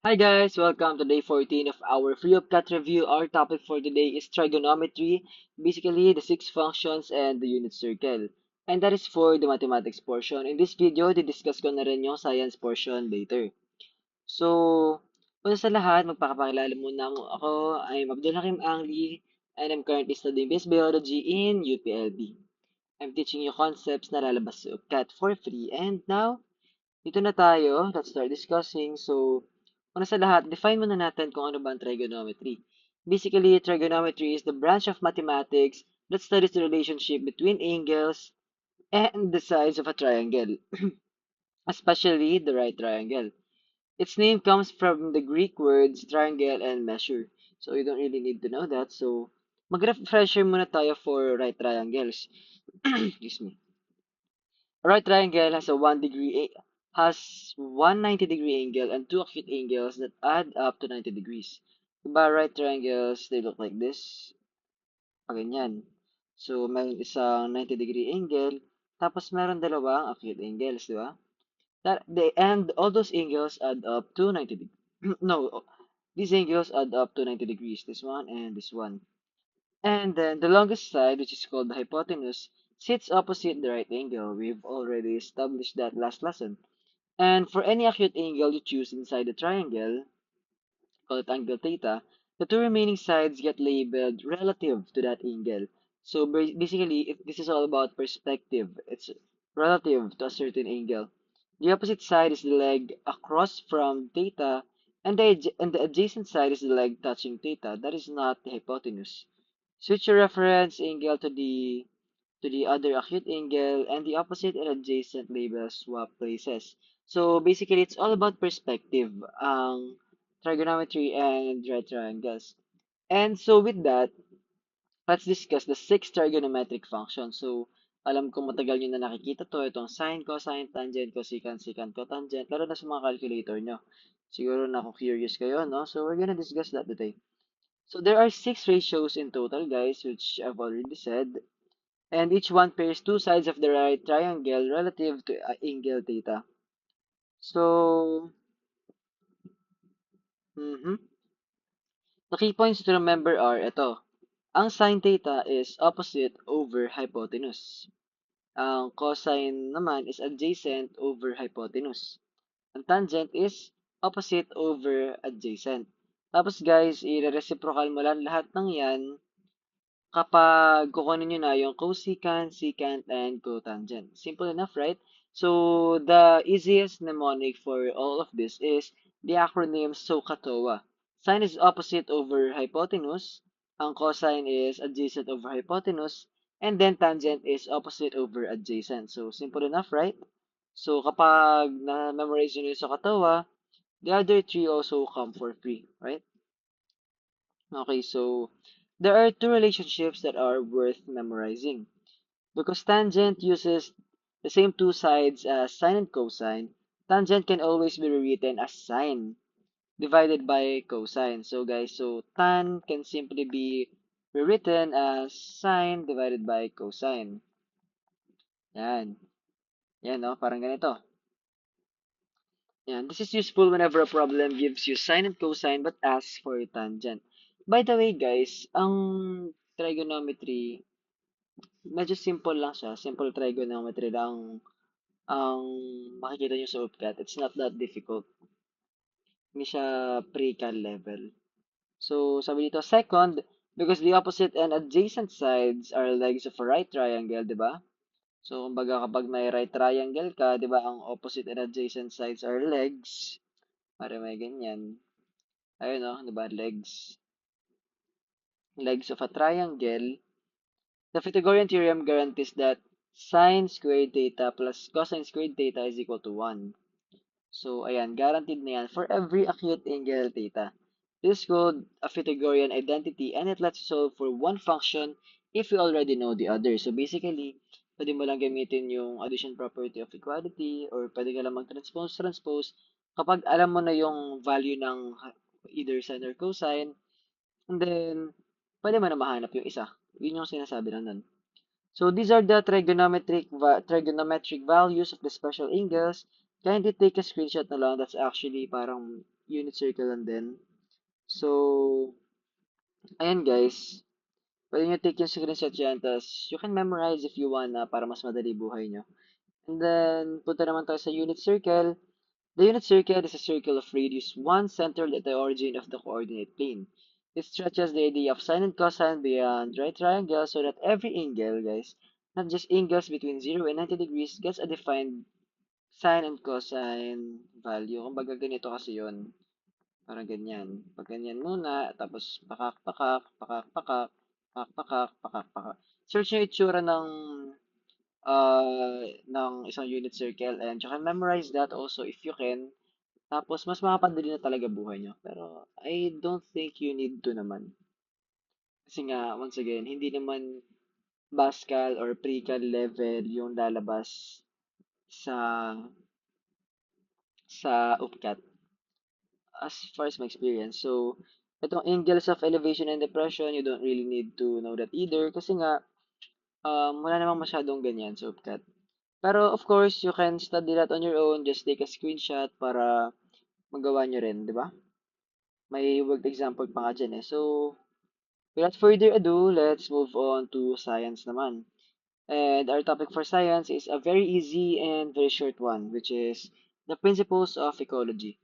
Hi guys, welcome to day 14 of our free of cut review. Our topic for today is trigonometry, basically the six functions and the unit circle. And that is for the mathematics portion. In this video, di-discuss ko na rin yung science portion later. So, una sa lahat, magpakapakilala muna ako. I'm Abdul Hakim Angli and I'm currently studying base biology in UPLB. I'm teaching you concepts na lalabas sa UPCAT for free. And now, dito na tayo. Let's start discussing. So, una sa lahat, define muna natin kung ano ba ang trigonometry. Basically, trigonometry is the branch of mathematics that studies the relationship between angles and the sides of a triangle, especially the right triangle. Its name comes from the Greek words triangle and measure. So, you don't really need to know that. So, mag-refresher muna tayo for right triangles. Excuse me. A right triangle has a 190-degree angle and two acute angles that add up to 90 degrees. Diba, right triangles, they look like this. Ganyan. So, meron isang 90-degree angle, tapos meron dalawang acute angles, di ba? And all those angles add up to 90 degrees. No, these angles add up to 90 degrees, this one and this one. And then the longest side, which is called the hypotenuse, sits opposite the right angle. We've already established that last lesson. And for any acute angle you choose inside the triangle, call it angle theta, the two remaining sides get labeled relative to that angle. So basically, if this is all about perspective, it's relative to a certain angle. The opposite side is the leg across from theta, and the adjacent side is the leg touching theta. That is not the hypotenuse. Switch your reference angle to the other acute angle, and the opposite and adjacent labels swap places. So basically, it's all about perspective, trigonometry and right triangles. And so with that, let's discuss the six trigonometric functions. So alam ko matagal nyo na nakikita to, itong sine, cosine, tangent, cosecant, secant, cotangent, lalo na sa mga calculator nyo. Siguro na kung curious kayo, no? So we're gonna discuss that today. So there are six ratios in total, guys, which I've already said. And each one pairs two sides of the right triangle relative to angle theta. So, mhm. The key points to remember are ito. Ang sine theta is opposite over hypotenuse. Ang cosine naman is adjacent over hypotenuse. Ang tangent is opposite over adjacent. Tapos guys, i-reciprocal mo lang lahat ng yan kapag kukunin nyo na yung cosecant, secant, and cotangent. Simple enough, right? So, the easiest mnemonic for all of this is the acronym SOHCAHTOA. Sine is opposite over hypotenuse, ang cosine is adjacent over hypotenuse, and then tangent is opposite over adjacent. So, simple enough, right? So, kapag na-memorize nyo yung SOHCAHTOA, the other three also come for free, right? Okay, so there are two relationships that are worth memorizing. Because tangent uses the same two sides as sine and cosine, tangent can always be rewritten as sine divided by cosine. So guys, so tan can simply be rewritten as sine divided by cosine. Yan. Yan, no? Parang ganito. Yan. This is useful whenever a problem gives you sine and cosine but asks for a tangent. By the way, guys, ang trigonometry medyo simple lang siya. Simple trigonometry lang ang makikita nyo sa UPCAT. It's not that difficult. Hindi siya pre-cal level. So, sabi dito, second, because the opposite and adjacent sides are legs of a right triangle, di ba? So, kumbaga kapag may right triangle ka, di ba, ang opposite and adjacent sides are legs. Para may ganyan. Ayun, no? Di ba, legs. Legs of a triangle. The Pythagorean theorem guarantees that sine squared theta plus cosine squared theta is equal to 1. So, ayan, guaranteed na yan for every acute angle theta. This is called a Pythagorean identity and it lets you solve for one function if you already know the other. So, basically, pwede mo lang gamitin yung addition property of equality or pwede ka lang mag-transpose kapag alam mo na yung value ng either sine or cosine and then pwede mo na mahanap yung isa. Yun yung sinasabi na nun. So these are the trigonometric values of the special angles. Kindly take a screenshot na lang. That's actually parang unit circle lang din. So, ayan guys. Pwede nyo take yung screenshot yan, tas you can memorize if you wanna para mas madali buhay nyo. And then, punta naman tayo sa unit circle. The unit circle is a circle of radius 1 centered at the origin of the coordinate plane. It stretches the idea of sine and cosine beyond right triangle so that every angle, guys, not just angles between 0 and 90 degrees, gets a defined sine and cosine value. Kumbaga ganito kasi yon. Parang ganyan. Pag ganyan muna, tapos pakak, pakak, pakak, pakak, pakak, pakak, pakak, pakak. Search nyo yung itsura ng isang unit circle and you can memorize that also if you can. Tapos, mas makapadali na talaga buhay nyo. Pero, I don't think you need to naman. Kasi nga, once again, hindi naman Pascal or Precal level yung lalabas sa UPCAT as far as my experience. So, itong angles of elevation and depression, you don't really need to know that either kasi nga, wala namang masyadong ganyan sa UPCAT. Pero, of course, you can study that on your own. Just take a screenshot para magawa nyo rin, di ba? May worked example pa nga dyan eh. So, without further ado, let's move on to science naman. And our topic for science is a very easy and very short one, which is the principles of ecology.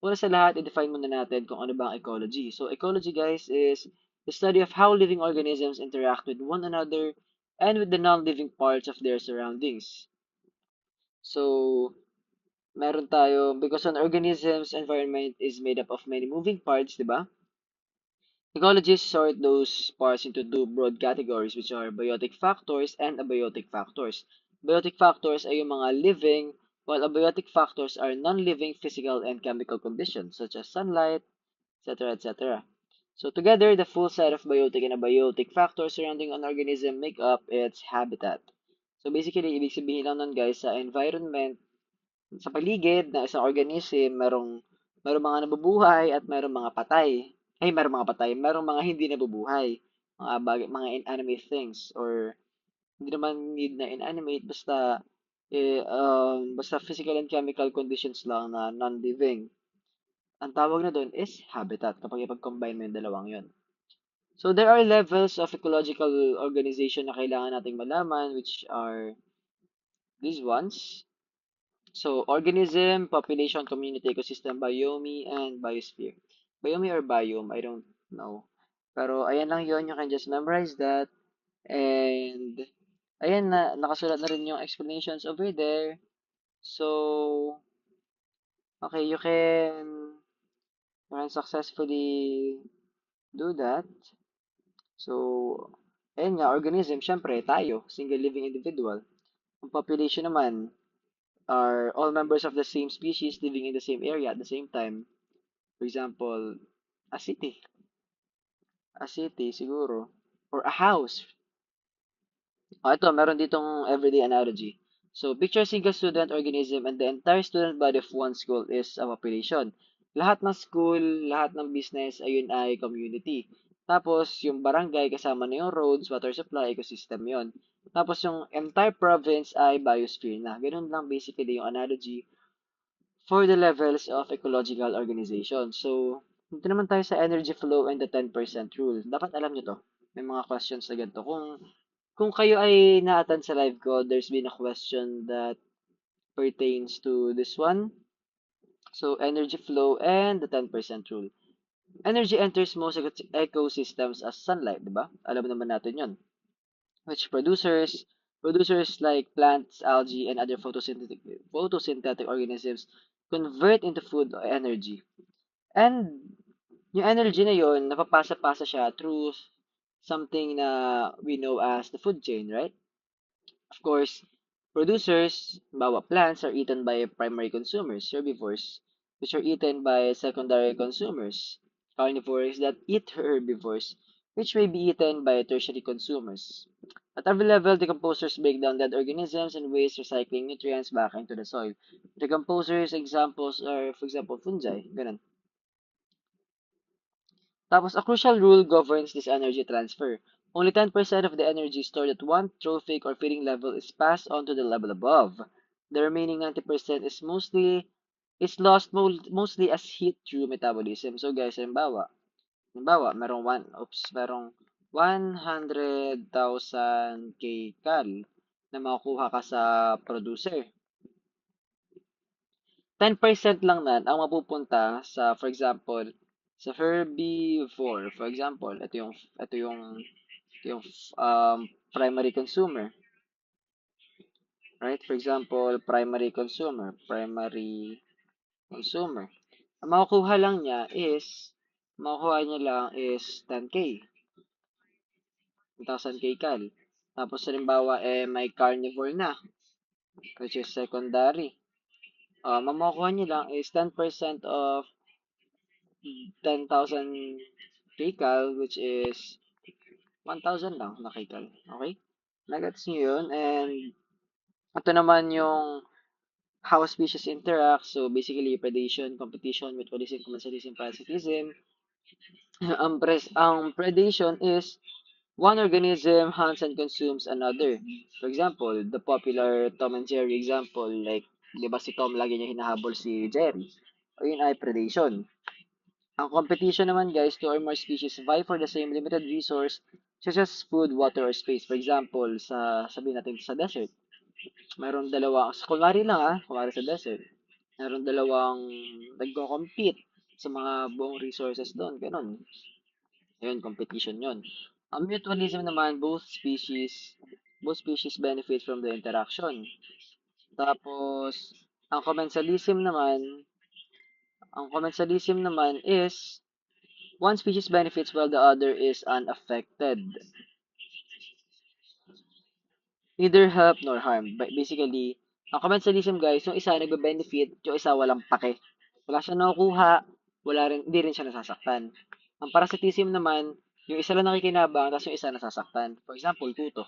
Una sa lahat, i-define muna natin kung ano ba ang ecology. So, ecology, guys, is the study of how living organisms interact with one another and with the non-living parts of their surroundings. So, meron tayo, because an organism's environment is made up of many moving parts, di ba? Ecologists sort those parts into two broad categories, which are biotic factors and abiotic factors. Biotic factors ay yung mga living, while abiotic factors are non-living physical and chemical conditions, such as sunlight, etc., etc. So together, the full set of biotic and abiotic factors surrounding an organism make up its habitat. So basically, ibig sabihin lang nun guys, sa environment, sa paligid ng isang organism, merong mga nabubuhay at merong mga patay. Ay, merong mga patay, merong mga hindi nabubuhay. Mga inanimate things or hindi naman need na inanimate basta physical and chemical conditions lang na non-living. Ang tawag na doon is habitat kapag ipag-combine mo yung dalawang yon. So there are levels of ecological organization na kailangan nating malaman, which are these ones. So, organism, population, community, ecosystem, biome, and biosphere. Biome or biome, I don't know. Pero, ayan lang yon. You can just memorize that. And, ayan na, nakasulat na rin yung explanations over there. So, okay, you can successfully do that. So, ayan nga, organism, syempre, tayo, single living individual. Ang population naman, are all members of the same species living in the same area at the same time. For example, a city. A city, siguro. Or a house. Ito, meron ditong everyday analogy. So, picture a single student organism and the entire student body of one school is a population. Lahat ng school, lahat ng business, ayun ay community. Tapos, yung barangay kasama na yung roads, water supply, ecosystem yon. Tapos, yung entire province ay biosphere na. Ganun lang basically yung analogy for the levels of ecological organization. So, dito naman tayo sa energy flow and the 10% rule. Dapat alam nyo to. May mga questions na ganito. Kung kayo ay na-attend sa live ko, there's been a question that pertains to this one. So, energy flow and the 10% rule. Energy enters most ecosystems as sunlight, di ba? Alam naman natin yon. Which producers like plants, algae, and other photosynthetic organisms convert into food or energy. And yung energy na yon, napapasa-pasa siya through something na we know as the food chain, right? Of course, producers, bawa plants, are eaten by primary consumers, herbivores, which are eaten by secondary consumers, carnivores that eat herbivores, which may be eaten by tertiary consumers. At every level, decomposers break down dead organisms and waste recycling nutrients back into the soil. Decomposers examples are, for example, fungi. Ganun. Tapos, a crucial rule governs this energy transfer. Only 10% of the energy stored at one trophic or feeding level is passed on to the level above. The remaining 90% is mostly is lost mostly as heat through metabolism. So guys, halimbawa, merong 100,000 kcal na makukuha ka sa producer. 10% lang nan ang mapupunta sa, for example, sa herbivore. For example, ito yung primary consumer, right? For example, primary consumer. Ang makukuha niya lang is 10K, 1,000 kcal. Tapos halimbawa, may carnivore na, which is secondary. Makukuha niya lang is 10% of 10,000 kcal, which is 1,000 lang na kcal. Okay? Nagets niyo yun? And ito naman yung how species interact. So basically, predation, competition, mutualism, commensalism, parasitism. Ang predation is one organism hunts and consumes another. For example, the popular Tom and Jerry example, like, di ba si Tom lagi niya hinahabol si Jerry? O yun ay predation. Ang competition naman guys, two or more species vie for the same limited resource such as food, water, or space. For example, sabihin natin sa desert, mayroon dalawa, kunwari sa desert, mayroon dalawang nagko-compete sa mga buong resources doon, ganun. Ayun, competition yon. Ang mutualism naman, both species benefit from the interaction. Tapos, ang commensalism naman, is one species benefits while the other is unaffected. Neither help nor harm. Basically, ang commensalism guys, yung isa nagbe-benefit, yung isa walang pake. Wala siya nakukuha, hindi rin siya nasasaktan. Ang parasitism naman, yung isa lang nakikinabang, tapos yung isa nasasaktan. For example, kuto.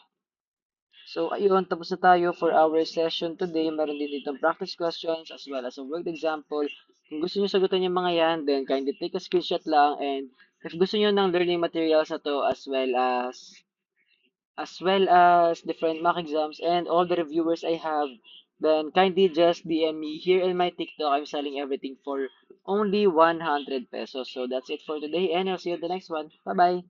So, ayun, tapos na tayo for our session today. Meron din dito practice questions as well as a worked example. Kung gusto niyo sagutan yung mga yan, then kindly take a screenshot lang. And if gusto niyo ng learning materials na to as well as different mock exams and all the reviewers I have, then kindly just DM me here in my TikTok. I'm selling everything for only 100 pesos. So that's it for today and I'll see you in the next one. Bye-bye.